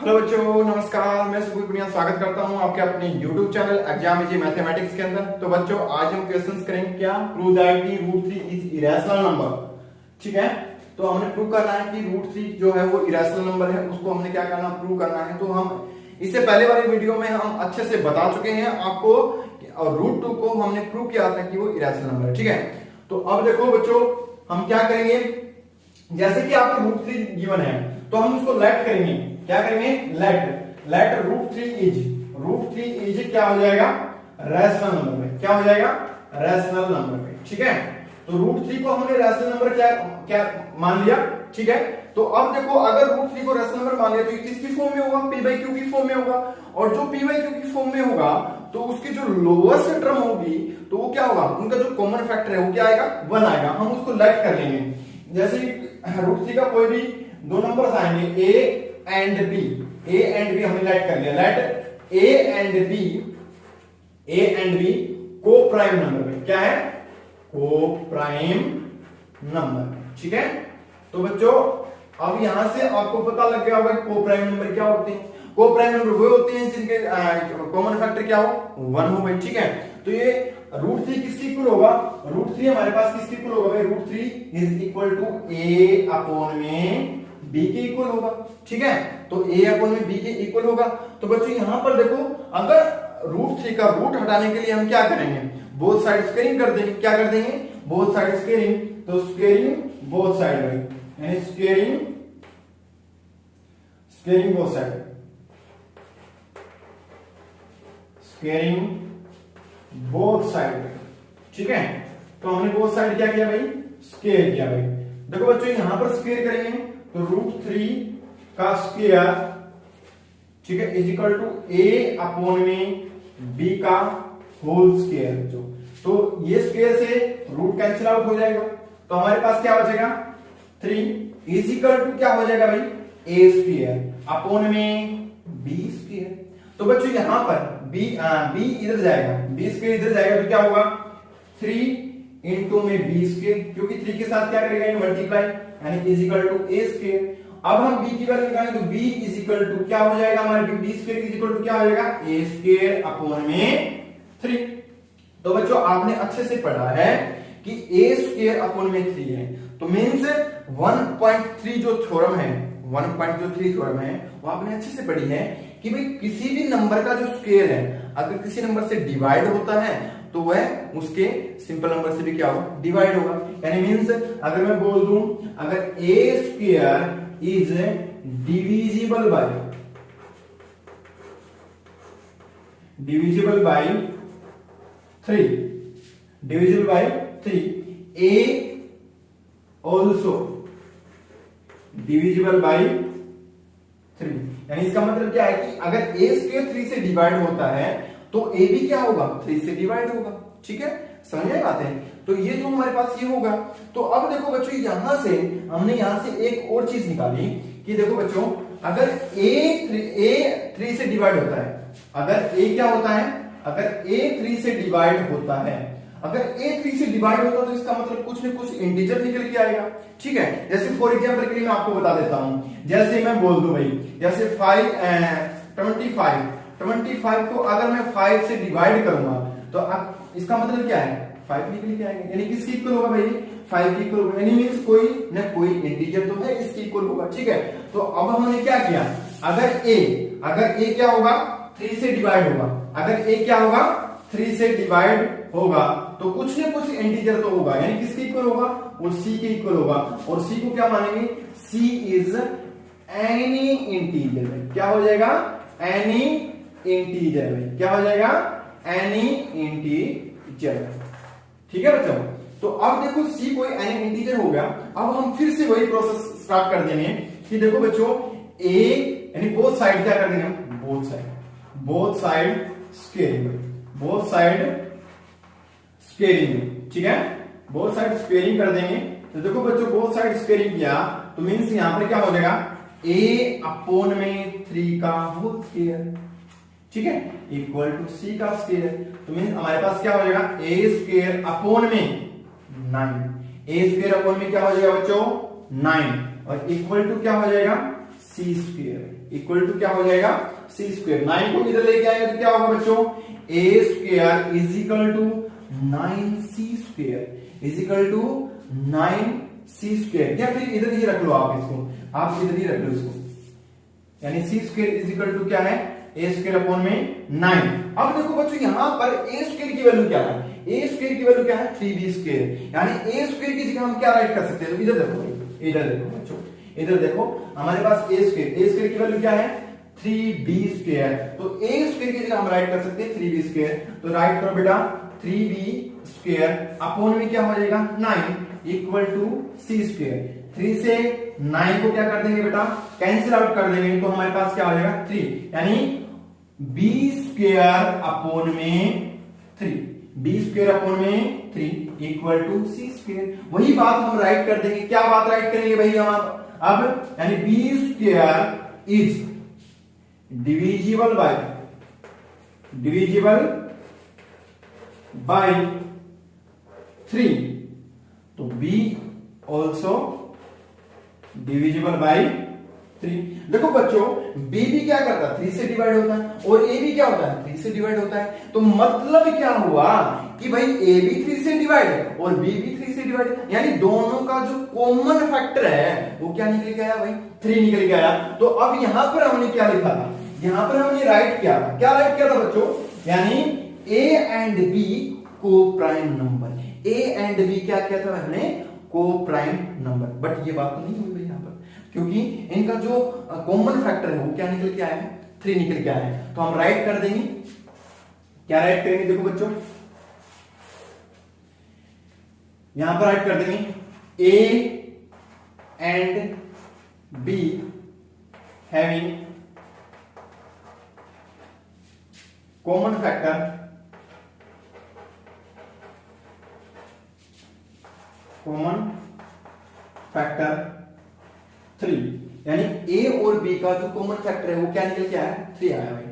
Hello बच्चों, नमस्कार। मैं सुबह पुनिया स्वागत करता हूं आपके अपने YouTube channel exam easy mathematics के अंदर। तो बच्चों, आज हम क्वेश्चंस करेंगे क्या, प्रूव दैट की √3 इज इरेशनल नंबर। ठीक है, तो हमने प्रूव करना है कि √3 जो है वो इरेशनल नंबर है, उसको हमने क्या करना, प्रूव करना है। तो हम इससे पहले वाले वीडियो में हम अच्छे से बता चुके हैं आपको, और √2 को हमने प्रूव किया था कि वो इरेशनल नंबर है। ठीक है, तो अब देखो बच्चों, हम क्या करेंगे, जैसे कि आपको √3 गिवन है तो हम उसको लेट करेंगे। क्या करेंगे, लेट √3 इज क्या हो जाएगा, रैशनल नंबर में। क्या हो जाएगा, रैशनल नंबर में। ठीक है, तो √3 को हमने रैशनल नंबर क्या मान लिया। ठीक है, तो अब देखो, अगर √3 को रैशनल नंबर मान लिया तो ये किसकी फॉर्म में होगा, p/q की फॉर्म में होगा। और जो p/q की फॉर्म में होगा तो उसकी जो लोएस्ट टर्म होगी तो वो क्या होगा, उनका जो कॉमन फैक्टर है वो क्या आएगा, 1 आएगा। हम उसको लेट कर लेंगे। जैसे √3 का कोई भी दो नंबर्स आएंगे, a एंड b हमने लेट कर लिया। लेट a एंड b को प्राइम नंबर में। क्या है, को प्राइम नंबर। ठीक है, तो बच्चों अब यहां से आपको पता लग गया होगा को प्राइम नंबर क्या होते हैं। को प्राइम नंबर वो होते हैं जिनके कॉमन फैक्टर क्या हो, 1 हो भाई। ठीक है, तो ये √3 किसकी इक्वल होगा, √3 हमारे पास किसकी इक्वल होगा भाई, √3 is equal to a upon में b के इक्वल होगा। ठीक है, तो a अपॉन में b के इक्वल होगा। तो बच्चों यहां पर देखो, अगर √3 का रूट हटाने के लिए हम क्या करेंगे, बोथ साइड स्क्वेयरिंग कर देंगे। क्या कर देंगे, बोथ साइड स्क्वेयरिंग। तो स्क्वेयरिंग बोथ साइड भाई, यानी squaring both side, squaring both side. ठीक है, तो हमने बोथ साइड क्या किया भाई, स्क्वेयर किया भाई। देखो बच्चों, यहां पर स्क्वेयर करेंगे तो √3 का स्क्वायर, ठीक है, is equal to a upon में b का होल स्क्वायर। जो तो ये स्क्वायर से रूट कैंसिल आउट हो जाएगा, तो हमारे पास क्या बचेगा, 3 इज इक्वल टू क्या हो जाएगा भाई, a स्क्वायर अपॉन में b स्क्वायर। तो बच्चों यहां पर b इधर जाएगा, b स्क्वायर इधर जाएगा, तो क्या होगा, 3 इंटू में b स्क्वायर, क्योंकि 3 के साथ क्या करेगा, मल्टीप्लाई, यानी is equal to a square. अब हम b की वैल्यू निकालेंगे तो b इज इक्वल टू क्या हो जाएगा, हमारे b square is equal to क्या हो जाएगा, a स्क्वायर अपॉन में 3। तो बच्चों आपने अच्छे से पढ़ा है कि a स्क्वायर अपॉन में 3 है, तो मींस 1.3 जो थ्योरम है, 1.3 थ्योरम है, वो आपने अच्छे से पढ़ी है कि भाई किसी भी नंबर का जो स्क्वायर है अगर किसी नंबर से डिवाइड होता है तो वह उसके सिंपल नंबर से भी क्या होगा, डिवाइड होगा। यानी मींस अगर मैं बोल दूं, अगर a square is divisible by 3, a also divisible by 3। यानी इसका मतलब क्या है कि अगर a स्क्वायर 3 से डिवाइड होता है तो a भी क्या होगा, 3 से डिवाइड होगा। ठीक है, समझ में बात है। तो ये जो हमारे पास ये होगा। तो अब देखो बच्चों, यहां से हमने यहां से एक और चीज निकाली कि देखो बच्चों, अगर a 3 से डिवाइड होता है, अगर a क्या होता है, अगर a 3 से डिवाइड होता है, अगर a 3 से डिवाइड होता है तो इसका मतलब कुछ न कुछ इंटीजर निकल के आएगा। ठीक है, जैसे फॉर एग्जांपल के लिए मैं आपको बता देता हूं, जैसे मैं बोल दूं भाई, जैसे 25 को अगर मैं 5 से डिवाइड करूंगा तो इसका मतलब क्या है, 5 निकल के आएगा। यानी किसकी इक्वल होगा भाई, 5 की इक्वल होगा। यानी मींस कोई न कोई इंटीजर तो है इसकी इक्वल होगा। ठीक है, तो अब हमने क्या किया, अगर a क्या होगा, 3 से डिवाइड होगा, अगर a क्या होगा, 3 से डिवाइड होगा तो कुछ न कुछ इंटीजर तो होगा। यानी किसके इक्वल होगा, वो c के इक्वल होगा। और c को क्या मानेंगे, c इज एनी इंटीजर। क्या हो जाएगा, एनी इंटीजर में। क्या हो जाएगा, एनी इंटीजर। ठीक है बच्चों, तो अब देखो c कोई एनी इंटीजर हो गया। अब हम फिर से वही प्रोसेस स्टार्ट कर देंगे कि देखो बच्चों, a यानी बोथ साइड क्या कर देंगे, बोथ साइड स्क्वेयरिंग। ठीक है, बोथ साइड स्क्वेयरिंग कर देंगे। तो देखो बच्चों, बोथ साइड स्क्वेयरिंग किया तो मींस यहां पर क्या हो जाएगा, a अपॉन में 3 का होल स्क्वायर। ठीक है, इक्वल टू c का स्क्वायर। तो मींस हमारे पास क्या हो जाएगा, a स्क्वायर अपॉन में 9, a स्क्वायर अपॉन में क्या हो जाएगा बच्चों, 9, और इक्वल टू क्या हो जाएगा, सी स्क्वायर इक्वल टू क्या हो जाएगा, सी स्क्वायर। 9 को इधर लेके आएंगे तो क्या होगा बच्चों, A square is equal to 9c square is equal to 9c square, या फिर इधर ही रख लो आप इसको, आप इधर ही रख लो इसको, यानी सी स्क्वायर इज इक्वल टू क्या है, ए स्क्वायर अपॉन में 9। अब देखो बच्चों यहां पर ए स्क्वायर की वैल्यू क्या है, ए स्क्वायर की वैल्यू क्या है 3b स्क्वायर, यानी ए स्क्वायर की जगह हम क्या राइट कर सकते हैं, तो इधर देखो, इधर देखो बच्चों, इधर देखो हमारे पास ए स्क्वायर की वैल्यू क्या है 3b स्क्वायर, तो ए स्क्वायर की जगह हम राइट कर सकते हैं 3b स्क्वायर, तो राइट करो बेटा 3b स्क्वायर अपॉन में क्या हो जाएगा 9 इक्वल टू सी स्क्वायर। 3 से 9 को क्या कर देंगे बेटा, कैंसिल आउट कर देंगे, तो हमारे पास क्या हो जाएगा 3, यानी b स्क्वायर अपॉन में 3, b स्क्वायर अपॉन में 3 इक्वल टू सी स्क्वायर। वही बात हम राइट कर देंगे, क्या बात राइट करेंगे भाई हम अब, यानी b square is divisible by 3, तो b ऑल्सो डिविजिबल बाय 3। देखो बच्चों b भी क्या करता है 3 से डिवाइड होता है और a भी क्या होता है 3 से डिवाइड होता है, तो मतलब क्या हुआ कि भाई a भी 3 से डिवाइड है और b भी 3 से डिवाइड, यानी दोनों का जो कॉमन फैक्टर है वो क्या निकल के आया भाई 3 निकल के आया। तो अब यहां पर हमने क्या लिखा था, यहां पर हमने राइट किया था, क्या राइट किया था बच्चों, यानी a एंड b को prime number, a and b क्या किया था हमने को प्राइम नंबर, बट ये बात तो नहीं हुई यहां पर, क्योंकि इनका जो कॉमन फैक्टर है वो क्या निकल के आया है 3 निकल के आया है, तो हम राइट कर देंगे, क्या राइट करेंगे देखो बच्चों, यहां पर राइट कर देंगे a and b having common factor common factor 3, यानी a और b का जो कॉमन फैक्टर है वो क्या निकल के आया 3 आया भाई।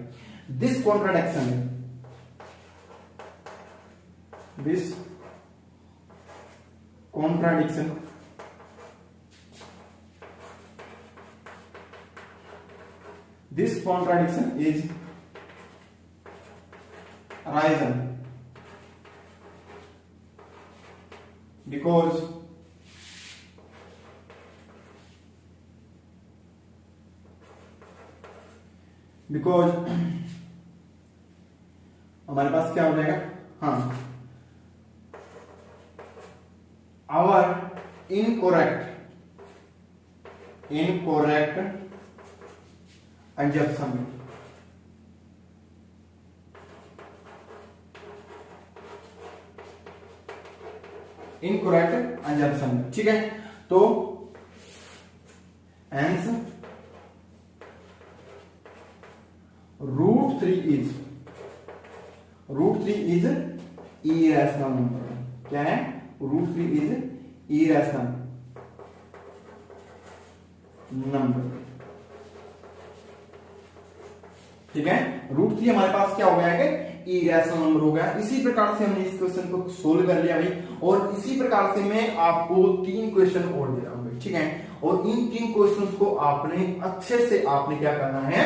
This contradiction is arisen because हमारे पास क्या हो जाएगा, हाँ, our incorrect assumption, incorrect assumption, ठीक है, तो आंसर √3 is irrational number, क्या है √3 is irrational number, ठीक है, √3 हमारे पास क्या हो गया है इरेशनल नंबर हो गया। इसी प्रकार से हमने इस क्वेश्चन को सोल्व कर लिया भाई, और इसी प्रकार से मैं आपको 3 क्वेश्चन और दे रहा हूं भाई, ठीक है, और इन 3 क्वेश्चंस को आपने अच्छे से आपने क्या करना है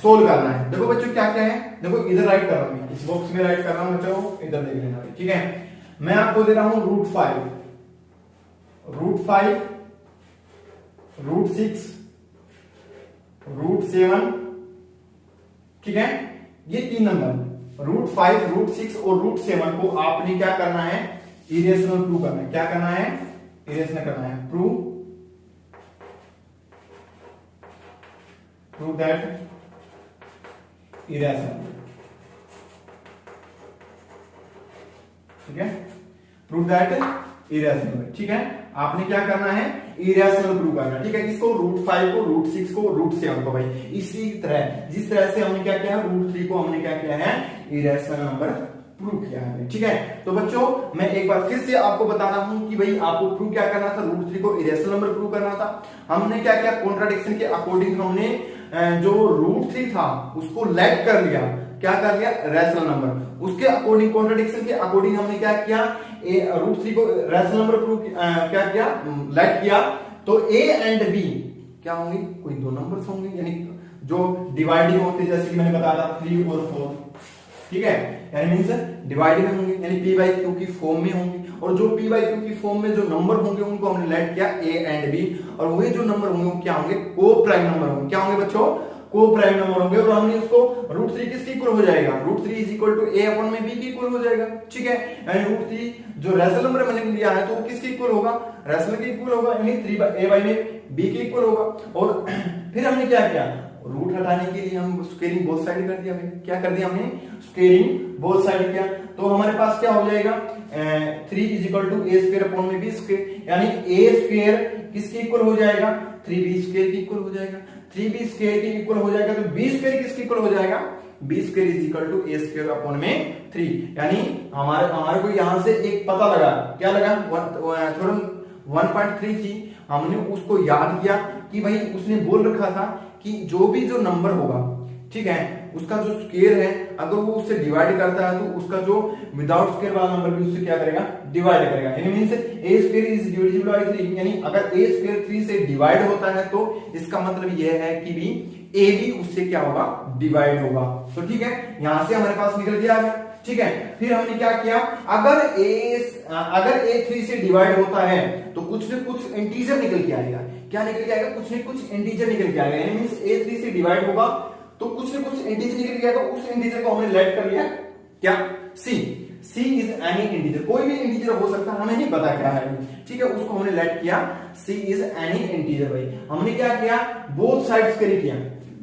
सोल्व करना है। देखो बच्चों क्या क्या है, देखो इधर राइट कर रहा हूं, इस बॉक्स में राइट कर रहा हूं बच्चों, इधर देख लेना, ठीक है। मैं आपको दे रहा हूं √5, √6, √7, ठीक है, ये 3 नंबर √5, √6 और √7 को आपने क्या करना है इरेशनल प्रूव करना है, क्या करना है इरेशनल करना है, प्रूव दैट इरेशनल, ठीक है, प्रूव दैट इरेशनल, ठीक है, आपने क्या करना है इरेशनल प्रूव करना, ठीक है, इसको √5 को, √6 को, √7 को भाई, इसी तरह जिस तरह से हमने क्या किया √3 को हमने क्या किया है इरेशनल नंबर प्रूव किया है, ठीक है। तो बच्चों मैं एक बार फिर से आपको बता रहा हूं कि भाई आपको प्रूव क्या करना था, √3 को इरेशनल नंबर प्रूव करना था। हमने क्या किया कॉन्ट्राडिक्शन के अकॉर्डिंग हमने जो √3 था उसको लेट कर लिया, क्या कर लिया रैशनल नंबर, उसके अकॉर्डिंग कॉन्ट्राडिक्शन के अकॉर्डिंग हमने क्या किया √3 को रैशनल नंबर प्रूव क्या किया लेट किया, तो a एंड b क्या होंगे, कोई दो नंबर्स होंगे, यानी जो डिवाइडिंग होते हैं, जैसे कि मैंने बताया था 3 और 4, ठीक है, यानी मींस डिवाइडिंग में होंगे, यानी p बाई क्यू की फॉर्म में होंगे, और जो p बाई क्यू की फॉर्म में जो नंबर होंगे उनको हमने लेट किया a एंड b, और वही जो नंबर होंगे वो क्या होंगे, को प्राइम नंबर होंगे। क्या होंगे बच्चों, को प्राइम नंबर होंगे, और हमने उसको √3 किसके इक्वल हो जाएगा, √3 is equal to a upon में b के इक्वल हो जाएगा, ठीक है, यानी √3 जो रेशनल नंबर मैंने लिया है तो वो किसके इक्वल होगा, रेशनल के इक्वल होगा, यानी 3 a बाई में b के इक्वल होगा। और फिर हमने क्या किया, रूट हटाने के लिए हम स्क्वेयरिंग बोथ साइड कर दिया, क्या कर दिया हमने, स्क्वेयरिंग बोथ साइड किया, तो हमारे पास क्या हो जाएगा 3 is equal to a square upon में b स्क्वायर, यानी a स्क्वायर किसके इक्वल हो जाएगा, 3b स्क्वायर के इक्वल हो जाएगा, 3b स्क्वायर के इक्वल हो जाएगा, तो b स्क्वायर किसके इक्वल हो जाएगा, b square is equal to a square upon में 3, यानी हमारे को यहां से एक पता लगा, क्या लगा, थ्योरम 1.3 थी, हमने उसको याद किया कि भाई उसने बोल रखा था कि जो भी जो नंबर होगा, ठीक है, उसका जो स्क्वायर है अगर वो उससे डिवाइड करता है तो उसका जो विदाउट स्क्वायर वाला नंबर भी उससे क्या करेगा, डिवाइड करेगा, यानी means a square is divisible by 3, यानी अगर a स्क्वायर 3 से डिवाइड होता है तो इसका मतलब यह है कि भी a भी उससे क्या होगा, डिवाइड होगा। तो ठीक है, यहां से हमारे पास निकल गया, ठीक है। फिर हमने क्या किया, अगर a 3 से डिवाइड होता है तो कुछ न कुछ इंटीजर निकल के आएगा, क्या निकल के आएगा, कुछ न कुछ इंटीजर निकल के आएगा, यानी मींस a 3 से डिवाइड होगा तो कुछ न कुछ इंटीजर निकल के आएगा, उस इंटीजर को हमने लेट कर लिया क्या, c इज एनी इंटीजर, कोई भी इंटीजर हो सकता है, हमें नहीं पता क्या है, ठीक है, उसको हमने लेट किया c इज एनी इंटीजर। भाई हमने क्या किया, बोथ साइड्स स्क्वायर किया,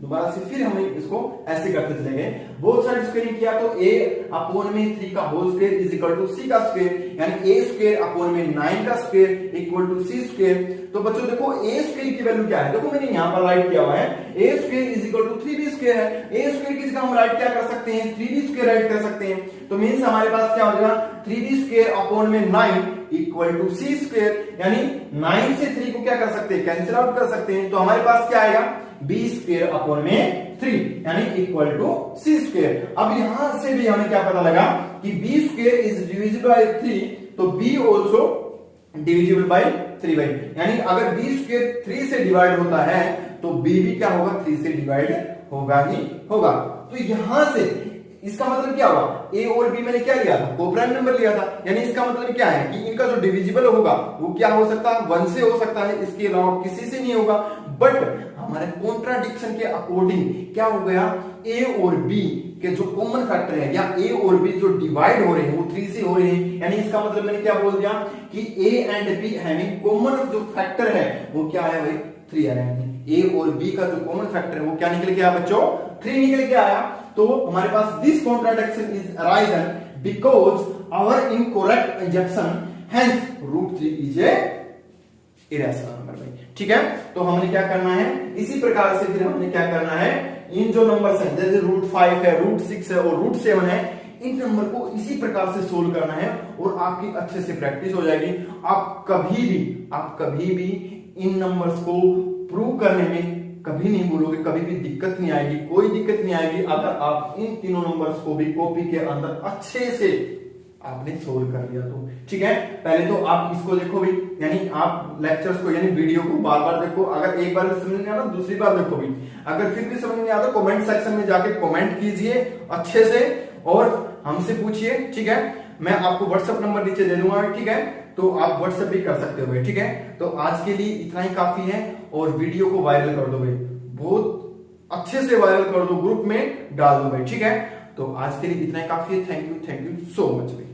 दोबारा से फिर हम इसको ऐसे करते चले गए, बोथ साइड स्क्वायरिंग किया तो a अपॉन में 3 का whole square is equal to c का स्क्वायर, यानी a स्क्वायर अपॉन में 9 का square equal to c square. तो बच्चों देखो a स्क्वायर की वैल्यू क्या है, देखो मैंने यहां पर राइट किया हुआ है, a square is equal to 3b square है, a स्क्वायर की जगह हम राइट क्या कर सकते हैं, 3b स्क्वायर राइट कर सकते हैं, तो मींस हमारे पास क्या हो जाएगा, 3b स्क्वायर अपॉन में 9 इक्वल टू c स्क्वायर, यानी 9 से 3 को क्या कर सकते हैं, कैंसिल आउट कर सकते हैं, तो हमारे पास क्या आएगा, b स्क्वायर अपॉन में 3 यानी इक्वल टू c स्क्वायर। अब यहां से भी हमें क्या पता लगा कि b square is divisible by 3, तो b also divisible by 3 by, यानी अगर b स्क्वायर 3 से डिवाइड होता है तो b भी क्या होगा, 3 से डिवाइड होगा ही होगा। तो यहां से इसका मतलब क्या हुआ, a और b मैंने क्या लिया था, कोप्राइम नंबर लिया था, यानी इसका मतलब क्या है कि इनका जो डिविजिबल होगा वो क्या हो सकता है, 1 से हो सकता है, इसके अलावा किसी से नहीं होगा। बट हमारे कॉन्ट्राडिक्शन के अकॉर्डिंग क्या हो गया, a और b के जो कॉमन फैक्टर है या a और b जो डिवाइड हो रहे हैं वो 3 से हो रहे हैं, यानी इसका मतलब मैंने क्या बोल दिया कि a and b having common जो फैक्टर है वो क्या है भाई, 3 आ रहा है, a और b का जो कॉमन फैक्टर है वो क्या निकल के आया बच्चों, 3 निकल के आया। तो हमारे पास this contradiction is arisen because our incorrect injection, hence √3 is a irrational number भाई, ठीक है। तो हमने क्या करना है, इसी प्रकार से फिर हमने क्या करना है, इन जो नंबर्स हैं जैसे √5 है, √6 है और √7 है, इन नंबर को इसी प्रकार से सोल्व करना है और आपकी अच्छे से प्रैक्टिस हो जाएगी। आप कभी भी इन नंबर्स को प्रूव करने में कभी नहीं भूलोगे, कभी भी दिक्कत नहीं आएगी, कोई दिक्कत नहीं आएगी अगर आप इन तीनों नंबर्स को भी कॉपी के अंदर अच्छे से आपने सोल्व कर लिया तो, ठीक है। पहले तो आप इसको देखो भी, यानी आप लेक्चर्स को यानी वीडियो को बार बार देखो, अगर एक बार समझ नहीं आता दूसरी बार देखो भी, अगर फिर भी समझ नहीं आता कमेंट सेक्शन में जाके कमेंट कीजिए अच्छे से और हमसे पूछिए, ठीक है। मैं आपको व्हाट्सएप नंबर नीचे दे दूंगा, ठीक है, तो आप व्हाट्सएप भी कर सकते हो, ठीक है। तो आज के लिए इतना ही काफी है और वीडियो को वायरल कर दो भाई, बहुत अच्छे से वायरल कर दो, ग्रुप में डाल दो भाई, ठीक है। तो आज के लिए इतना ही काफी है, थैंक यू सो मच भाई।